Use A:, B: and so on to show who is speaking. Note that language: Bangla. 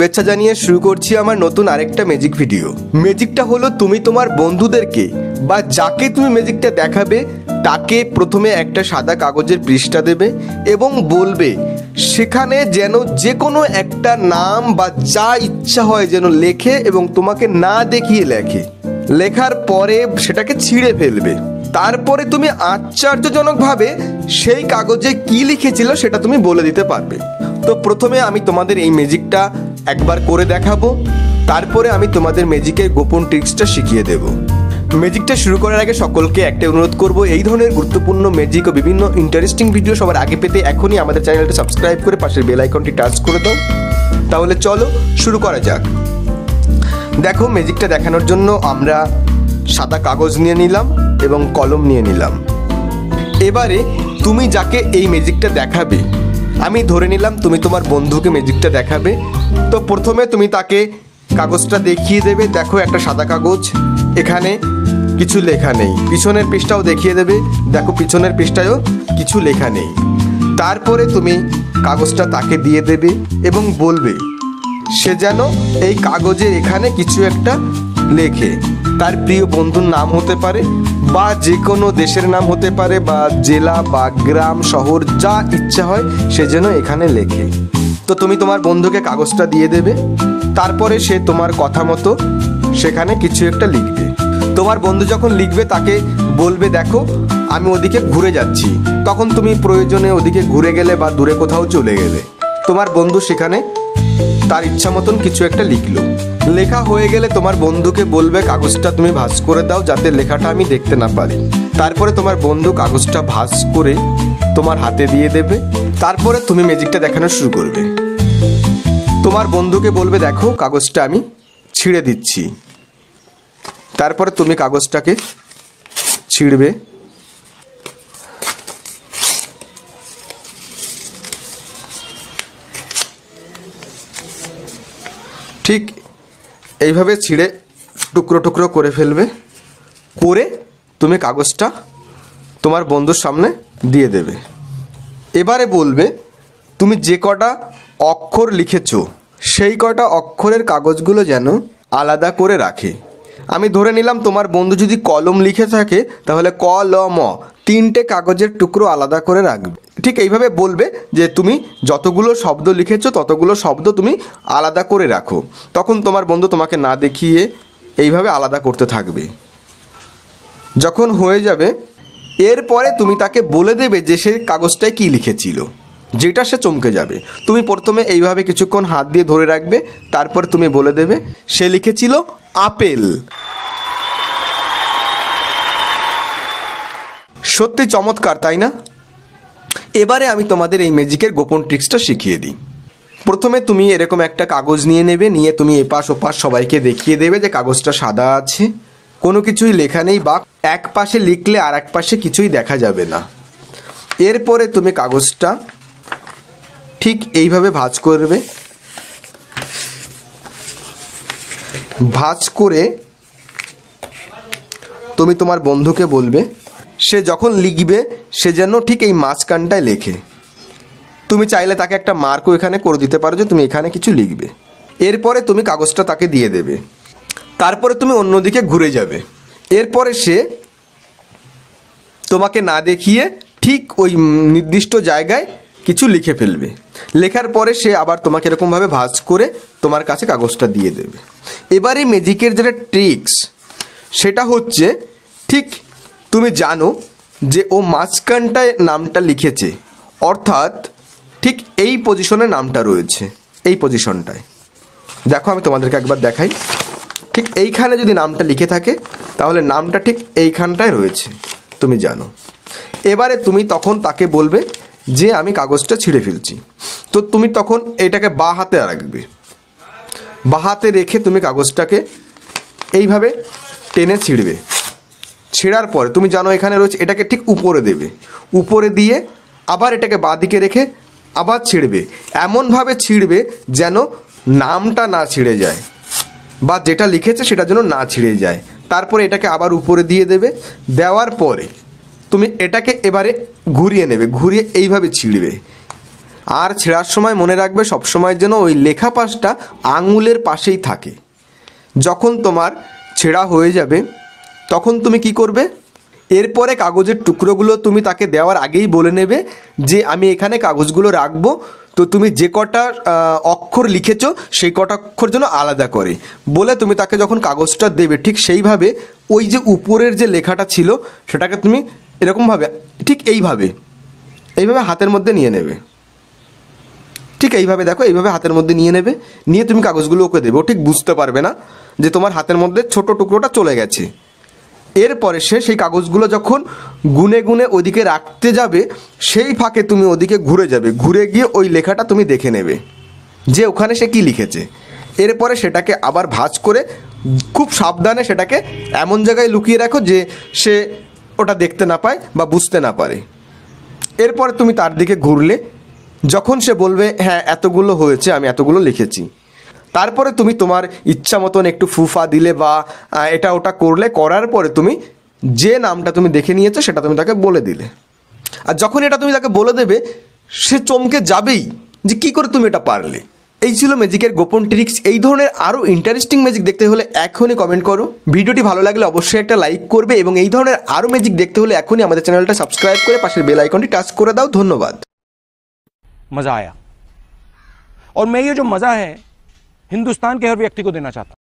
A: শুভেচ্ছা জানিয়ে শুরু করছি আমার নতুন আরেকটা ম্যাজিক ভিডিও। ম্যাজিকটা হলো তুমি তোমার বন্ধুদেরকে বা যাকে তুমি ম্যাজিকটা দেখাবে তাকে প্রথমে একটা সাদা কাগজের পৃষ্ঠা দেবে এবং বলবে সেখানে যেন যে কোনো একটা নাম বা যা ইচ্ছা হয় যেন লেখে এবং তোমাকে না দেখিয়ে লেখে। লেখার পরে সেটাকে ছিঁড়ে ফেলবে। তারপরে তুমি আশ্চর্যজনকভাবে সেই কাগজে কি লিখেছিল সেটা তুমি বলে দিতে পারবে। তো প্রথমে আমি তোমাদের এই ম্যাজিকটা একবার করে দেখাবো, তারপরে আমি তোমাদের ম্যাজিকের গোপন ট্রিক্সটা শিখিয়ে দেব। ম্যাজিকটা শুরু করার আগে সকলকে একটা অনুরোধ করব, এই ধরনের গুরুত্বপূর্ণ ম্যাজিক ও বিভিন্ন ইন্টারেস্টিং ভিডিও সবার আগে পেতে এখনই আমাদের চ্যানেলটা সাবস্ক্রাইব করে পাশের বেল আইকনটি টাচ করে দাও। তাহলে চলো শুরু করা যাক। দেখো, ম্যাজিকটা দেখানোর জন্য আমরা সাদা কাগজ নিয়ে নিলাম এবং কলম নিয়ে নিলাম। এবারে তুমি যাকে এই ম্যাজিকটা দেখাবে, আমি ধরে নিলাম তুমি তোমার বন্ধুকে ম্যাজিকটা দেখাবে। তো প্রথমে তুমি তাকে কাগজটা দেখিয়ে দেবে। দেখো, একটা সাদা কাগজ, এখানে কিছু লেখা নেই। পিছনের পৃষ্ঠাও দেখিয়ে দেবে, দেখো পিছনের পৃষ্ঠায়ও কিছু লেখা নেই। তারপরে তুমি কাগজটা তাকে দিয়ে দেবে এবং বলবে সে যেন এই কাগজে এখানে কিছু একটা লেখে। তার প্রিয় বন্ধুর নাম হতে পারে বা যে কোনো দেশের নাম হতে পারে বা জেলা বা গ্রাম শহর যা ইচ্ছা হয় সে যেন এখানে লেখে। তো তুমি তোমার বন্ধুকে কাগজটা দিয়ে দেবে। তারপরে সে তোমার কথা মতো সেখানে কিছু একটা লিখবে। তোমার বন্ধু যখন লিখবে তাকে বলবে দেখো আমি ওদিকে ঘুরে যাচ্ছি। তখন তুমি প্রয়োজনে ওদিকে ঘুরে গেলে বা দূরে কোথাও চলে গেলে তোমার বন্ধু সেখানে তার ইচ্ছা মতন কিছু একটা লিখলো। লেখা হয়ে গেলে তোমার বন্ধুকে বলবে কাগজটা তুমি ভাঁজ করে দাও যাতে লেখাটা আমি দেখতে না পারি। তারপরে তোমার বন্ধু কাগজটা ভাঁজ করে তোমার হাতে দিয়ে দেবে। তারপরে তুমি ম্যাজিকটা দেখানো শুরু করবে। তোমার বন্ধুকে বলবে দেখো কাগজটা আমি ছিঁড়ে দিচ্ছি। তারপরে তুমি কাগজটাকে ছিঁড়বে। ঠিক এইভাবে ছিঁড়ে টুকরো টুকরো করে ফেলবে। করে তুমি কাগজটা তোমার বন্ধুর সামনে দিয়ে দেবে। এবারে বলবে তুমি যে কটা অক্ষর লিখেছো সেই কটা অক্ষরের কাগজগুলো যেন আলাদা করে রাখে। আমি ধরে নিলাম তোমার বন্ধু যদি কলম লিখে থাকে তাহলে ক ল ম 3টে কাগজের টুকরো আলাদা করে রাখবে। ঠিক এইভাবে বলবে যে তুমি যতগুলো শব্দ লিখেছো ততগুলো শব্দ তুমি আলাদা করে রাখো। তখন তোমার বন্ধু তোমাকে না দেখিয়ে এইভাবে আলাদা করতে থাকবে। যখন হয়ে যাবে এরপরে তুমি তাকে বলে দেবে যে সে কাগজটায় কী লিখেছিল, যেটা সে চমকে যাবে। তুমি প্রথমে এইভাবে কিছুক্ষণ হাত দিয়ে ধরে রাখবে, তারপর তুমি বলে দেবে সে লিখেছিল আপেল। সত্যি চমৎকার, তাই না? এবারে আমি তোমাদের এই ম্যাজিকের গোপন ট্রিক্সটা শিখিয়ে দিই। প্রথমে তুমি এরকম একটা কাগজ নিয়ে নেবে, নিয়ে তুমি এপাশ ওপাশ সবাইকে দেখিয়ে দেবে যে কাগজটা সাদা আছে, কোনো কিছুই লেখা নেই বা এক পাশে লিখলে আর এক পাশে কিছুই দেখা যাবে না। এরপরে তুমি কাগজটা ঠিক এইভাবে ভাঁজ করবে। ভাঁজ করে তুমি তোমার বন্ধুকে বলবে সে যখন লিখবে সে যেন ঠিক এই মাঝখানটায় লেখে। তুমি চাইলে তাকে একটা মার্কও এখানে করে দিতে পারো যে তুমি এখানে কিছু লিখবে। এরপরে তুমি কাগজটা তাকে দিয়ে দেবে। তারপরে তুমি অন্যদিকে ঘুরে যাবে। এরপরে সে তোমাকে না দেখিয়ে ঠিক ওই নির্দিষ্ট জায়গায় কিছু লিখে ফেলবে। লেখার পরে সে আবার তোমাকে এরকমভাবে ভাঁজ করে তোমার কাছে কাগজটা দিয়ে দেবে। এবারে ম্যাজিকের যেটা ট্রিক্স সেটা হচ্ছে ঠিক তুমি জানো যে ও মাঝখানটায় নামটা লিখেছে, অর্থাৎ ঠিক এই পজিশনে নামটা রয়েছে, এই পজিশনটায়। দেখো আমি তোমাদেরকে একবার দেখাই। ঠিক এইখানে যদি নামটা লিখে থাকে তাহলে নামটা ঠিক এইখানটায় রয়েছে, তুমি জানো। এবারে তুমি তখন তাকে বলবে যে আমি কাগজটা ছিঁড়ে ফেলছি। তো তুমি তখন এটাকে বাঁ হাতে রাখবে। বাঁ হাতে রেখে তুমি কাগজটাকে এইভাবে টেনে ছিঁড়বে। ছেঁড়ার পরে তুমি জানো এখানে রয়েছে, এটাকে ঠিক উপরে দেবে। উপরে দিয়ে আবার এটাকে বাঁ দিকে রেখে আবার ছিঁড়বে। এমনভাবে ছিঁড়বে যেন নামটা না ছিঁড়ে যায় বা যেটা লিখেছে সেটা যেন না ছিঁড়ে যায়। তারপরে এটাকে আবার উপরে দিয়ে দেবে। দেওয়ার পরে তুমি এটাকে এবারে ঘুরিয়ে নেবে, ঘুরিয়ে এইভাবে ছিঁড়বে। আর ছেঁড়ার সময় মনে রাখবে সবসময় যেন ওই লেখা পাশটা আঙুলের পাশেই থাকে। যখন তোমার ছেঁড়া হয়ে যাবে তখন তুমি কি করবে, এরপরে কাগজের টুকরোগুলো তুমি তাকে দেওয়ার আগেই বলে নেবে যে আমি এখানে কাগজগুলো রাখবো, তো তুমি যে কটা অক্ষর লিখেছো সেই কটা অক্ষর যেন আলাদা করে বলে তুমি তাকে যখন কাগজটা দেবে ঠিক সেইভাবে ওই যে উপরের যে লেখাটা ছিল সেটাকে তুমি এরকমভাবে ঠিক এইভাবে হাতের মধ্যে নিয়ে নেবে। ঠিক এইভাবে দেখো, এইভাবে হাতের মধ্যে নিয়ে নেবে, নিয়ে তুমি কাগজগুলো ওকে দেবে। ও ঠিক বুঝতে পারবে না যে তোমার হাতের মধ্যে ছোট টুকরোটা চলে গেছে। এরপরে সে সেই কাগজগুলো যখন গুনে গুনে ওদিকে রাখতে যাবে সেই ফাঁকে তুমি ওদিকে ঘুরে যাবে, ঘুরে গিয়ে ওই লেখাটা তুমি দেখে নেবে যে ওখানে সে কী লিখেছে। এরপরে সেটাকে আবার ভাঁজ করে খুব সাবধানে সেটাকে এমন জায়গায় লুকিয়ে রাখো যে সে ওটা দেখতে না পায় বা বুঝতে না পারে। এরপরে তুমি তার দিকে ঘুরলে, যখন সে বলবে হ্যাঁ এতগুলো হয়েছে, আমি এতগুলো লিখেছি, তারপরে তুমি তোমার ইচ্ছা মতন একটু ফুফা দিলে বা এটা ওটা করলে, করার পরে তুমি যে নামটা তুমি দেখে নিয়েছো সেটা তুমি তাকে বলে দিলে। আর যখন এটা তুমি তাকে বলে দেবে সে চমকে যাবেই যে কী করে তুমি এটা পারলে। এই ছিল ম্যাজিকের গোপন ট্রিক্স। এই ধরনের আরও ইন্টারেস্টিং ম্যাজিক দেখতে হলে এখনই কমেন্ট করো। ভিডিওটি ভালো লাগলে অবশ্যই একটা লাইক করবে এবং এই ধরনের আরও ম্যাজিক দেখতে হলে এখনই আমাদের চ্যানেলটা সাবস্ক্রাইব করে পাশের বেল আইকনটি টাচ করে দাও। ধন্যবাদ।
B: मजा आया और मैं ये जो मजा है हिंदुस्तान के हर व्यक्ति को देना चाहता हूं।